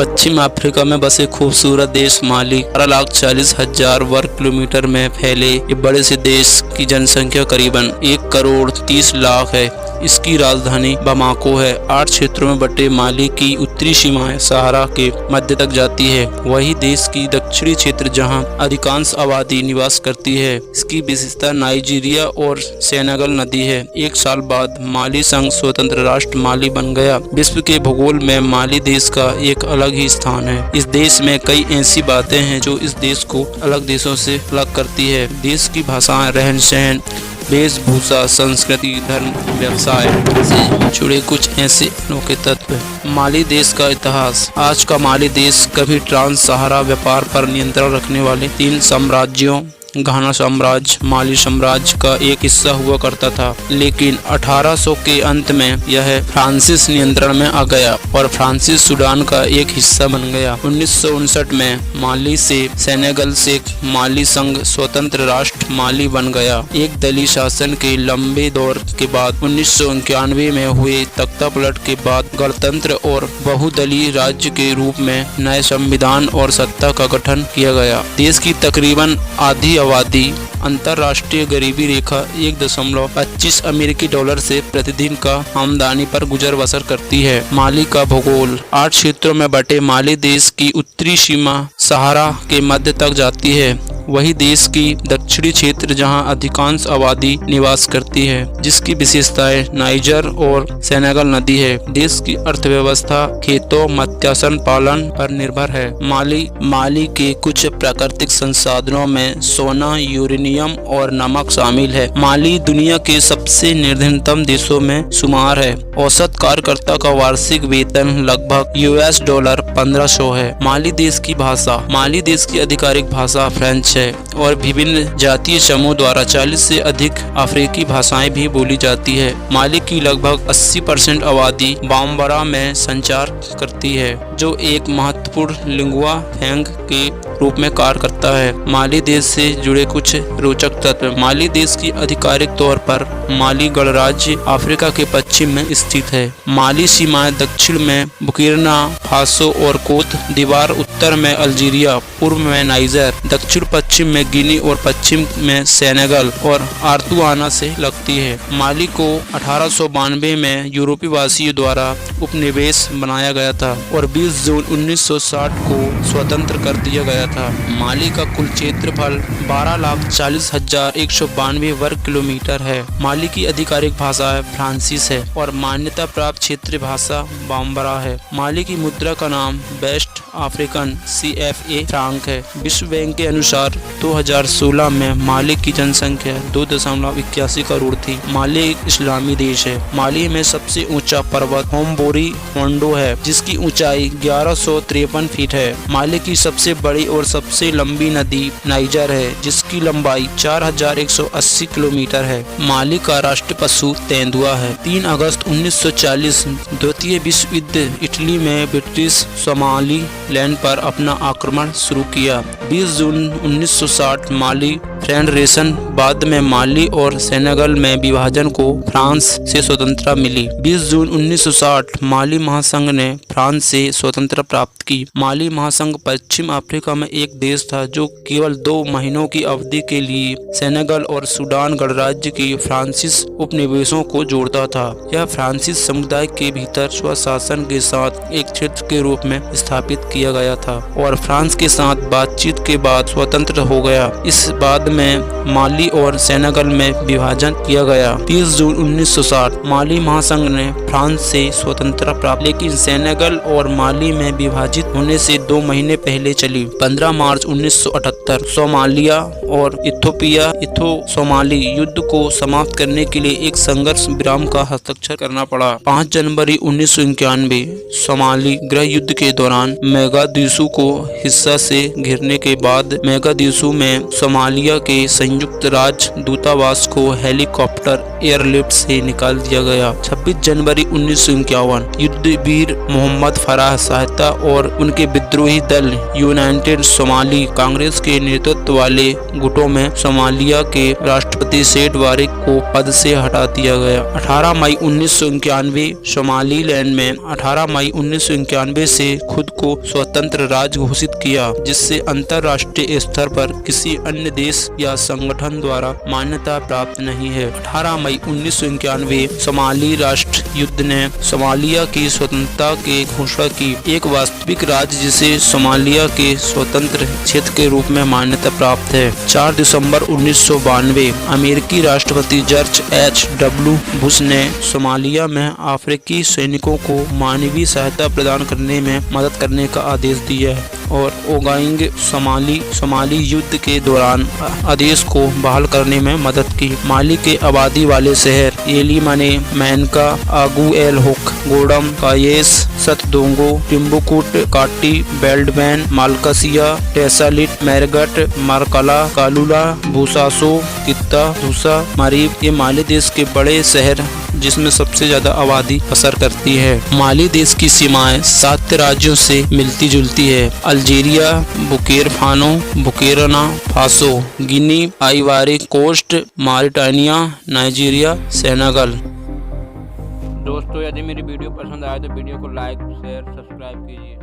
पश्चिम Africa में बसे खूबसूरत देश माली 12,40,000 वर्ग किलोमीटर में फैले ये बड़े से देश की जनसंख्या करीबन 1,30,00,000 है। इसकी राजधानी बामाको है। 8 क्षेत्रों में बटे माली की उत्तरी सीमाएं सहारा के मध्य तक जाती है। वही देश की दक्षिणी क्षेत्र जहां अधिकांश आबादी निवास करती है। इसकी विशेषता नाइजीरिया और सेनेगल नदी है। एक साल बाद माली संघ स्वतंत्र राष्ट्र माली बन गया। विश्व के भूगोल में माली देश का एक अलग ही स्थान है। इस देश में कई ऐसी बातें हैं जो इस देश को अलग देशों से अलग करती है। देश की भाषाएं, रहन सहन, वेशभूषा, संस्कृति, धर्म, व्यवसाय से जुड़े कुछ ऐसे अनोखे तत्व। माली देश का इतिहास। आज का माली देश कभी ट्रांस सहारा व्यापार पर नियंत्रण रखने वाले 3 साम्राज्यों घाना साम्राज्य, माली साम्राज्य का एक हिस्सा हुआ करता था, लेकिन 1800 के अंत में यह फ्रांसीस नियंत्रण में आ गया और फ्रांसीस सूडान का एक हिस्सा बन गया। 1959 में माली से सेनेगल से माली संघ स्वतंत्र राष्ट्र माली बन गया। एक दलीय शासन के लंबे दौर के बाद 1991 में हुए तख्तापलट के बाद गणतंत्र और बहुदलीय राज्य के रूप में नए संविधान और सत्ता का गठन किया गया। देश की तकरीबन आधी आबादी अंतर्राष्ट्रीय गरीबी रेखा 1.25 अमेरिकी डॉलर से प्रतिदिन का आमदनी पर गुजर बसर करती है। माली का भूगोल। 8 क्षेत्रों में बटे माली देश की उत्तरी सीमा सहारा के मध्य तक जाती है। वही देश की दक्षिणी क्षेत्र जहां अधिकांश आबादी निवास करती है, जिसकी विशेषताएं नाइजर और सेनेगल नदी है। देश की अर्थव्यवस्था खेतों, मत्स्यपालन पालन पर निर्भर है। माली के कुछ प्राकृतिक संसाधनों में सोना, यूरेनियम और नमक शामिल है। माली दुनिया के सबसे निर्धनतम देशों में शुमार है। औसत कार्यकर्ता का वार्षिक वेतन लगभग $US 1500 है। माली देश की भाषा। माली देश की आधिकारिक भाषा फ्रेंच है और विभिन्न जातीय समूह द्वारा 40 से अधिक अफ्रीकी भाषाएं भी बोली जाती है। माली की लगभग 80% आबादी बाम्बारा में संचार करती है, जो एक महत्वपूर्ण लिंगुआ फ्रैंक के रूप में कार्य करता है। माली देश से जुड़े कुछ रोचक तत्व। माली देश की आधिकारिक तौर पर माली गणराज्य अफ्रीका के पश्चिम में स्थित है। माली सीमाएं दक्षिण में बुर्किना फासो और कोत दीवार, उत्तर में अल्जीरिया, पूर्व में नाइजर, दक्षिण पश्चिम में गिनी और पश्चिम में सेनेगल और आर्तुआना से लगती है। माली को 1892 में यूरोपीय वासियों द्वारा उपनिवेश बनाया गया था और 20 जून 1960 को स्वतंत्र कर दिया गया था। माली का कुल क्षेत्रफल 12,40,192 वर्ग किलोमीटर है। माली की आधिकारिक भाषा फ्रांसीस है और मान्यता प्राप्त क्षेत्रीय भाषा बाम्बारा है। माली की मुद्रा का नाम वेस्ट अफ्रीकन CFA फ्रांक है। विश्व बैंक के अनुसार 2016 में माली की जनसंख्या 2.81 करोड़ थी। माली एक इस्लामी देश है। माली में सबसे ऊंचा पर्वत होम्बोरी मोंडो है, जिसकी ऊंचाई 1153 फीट है। माली की सबसे बड़ी और सबसे लंबी नदी नाइजर है, जिसकी लंबाई 4180 किलोमीटर है। माली का राष्ट्रीय पशु तेंदुआ है। 3 अगस्त 1940 द्वितीय विश्व युद्ध इटली में ब्रिटिश सोमाली लैंड पर अपना आक्रमण शुरू किया। 20 जून 1960 माली फेडरेशन बाद में माली और सेनेगल में विभाजन को फ्रांस से स्वतंत्रता मिली। 20 जून 1960 माली महासंघ ने फ्रांस से स्वतंत्रता प्राप्त की। माली महासंघ पश्चिम अफ्रीका में एक देश था जो केवल 2 महीनों की अवधि के लिए सेनेगल और सूडान गणराज्य के फ्रांसीस उपनिवेशों को जोड़ता था। यह फ्रांसीस समुदाय के भीतर स्वशासन के साथ एक क्षेत्र के रूप में स्थापित किया गया था और फ्रांस के साथ बातचीत के बाद स्वतंत्र हो गया। इस बाद में माली और सेनेगल में विभाजन किया गया। 30 जून 1960 माली महासंघ ने फ्रांस से स्वतंत्रता प्राप्त, लेकिन सेनेगल और माली में विभाजित होने से 2 महीने पहले चली। 15 मार्च 1978 सोमालिया और इथियोपिया सोमाली युद्ध को समाप्त करने के लिए एक संघर्ष विराम का हस्ताक्षर करना पड़ा। 5 जनवरी 1991 सोमाली गृह युद्ध के दौरान मोगादिशु को हिस्सा से घिरने के बाद मोगादिशु में सोमालिया के संयुक्त राज्य दूतावास को हेलीकॉप्टर एयरलिफ्ट से निकाल दिया गया। 26 जनवरी 1951 युद्धवीर मोहम्मद फराह सहायता और उनके विद्रोही दल यूनाइटेड सोमाली कांग्रेस के नेतृत्व वाले गुटों में सोमालिया के राष्ट्रपति सेठ बारे को पद से हटा दिया गया। 18 मई 1991 सोमालीलैंड में 18 मई 1991 से खुद को स्वतंत्र राज्य घोषित किया, जिससे अंतर्राष्ट्रीय स्तर पर किसी अन्य देश या संगठन द्वारा मान्यता प्राप्त नहीं है। 18 मई 1991 सोमाली राष्ट्र युद्ध ने सोमालिया की स्वतंत्रता की घोषणा की, एक वास्तविक राज्य जिसे सोमालिया के स्वतंत्र क्षेत्र के रूप में मान्यता प्राप्त है। 4 दिसंबर 1992 अमेरिकी राष्ट्रपति जॉर्ज H.W. बुश ने सोमालिया में अफ्रीकी सैनिकों को मानवीय सहायता प्रदान करने में मदद करने का आदेश दिया और ओगाइंग सोमाली युद्ध के दौरान आदेश को बहाल करने में मदद की। माली के आबादी वाले शहर एलिमने, मैनका, आगू एल हुक, गोडम, कायेस, सतदोंगो, टिम्बुकुट, काटी, बेल्डमैन, मालकसिया, टेसालिट, मैरगट, मारकला, कालुला, भूसासो, कित्ता, धूसा, मारीब ये माली देश के बड़े शहर जिसमें सबसे ज्यादा आबादी बसर करती है। माली देश की सीमाएं 7 राज्यों से मिलती जुलती है: Algeria, Burkina Faso, Guinea, Ivory Coast, Mauritania, Nigeria, Senegal. दोस्तों, यदि मेरी वीडियो पसंद आए तो वीडियो को लाइक, शेयर, सब्सक्राइब कीजिए।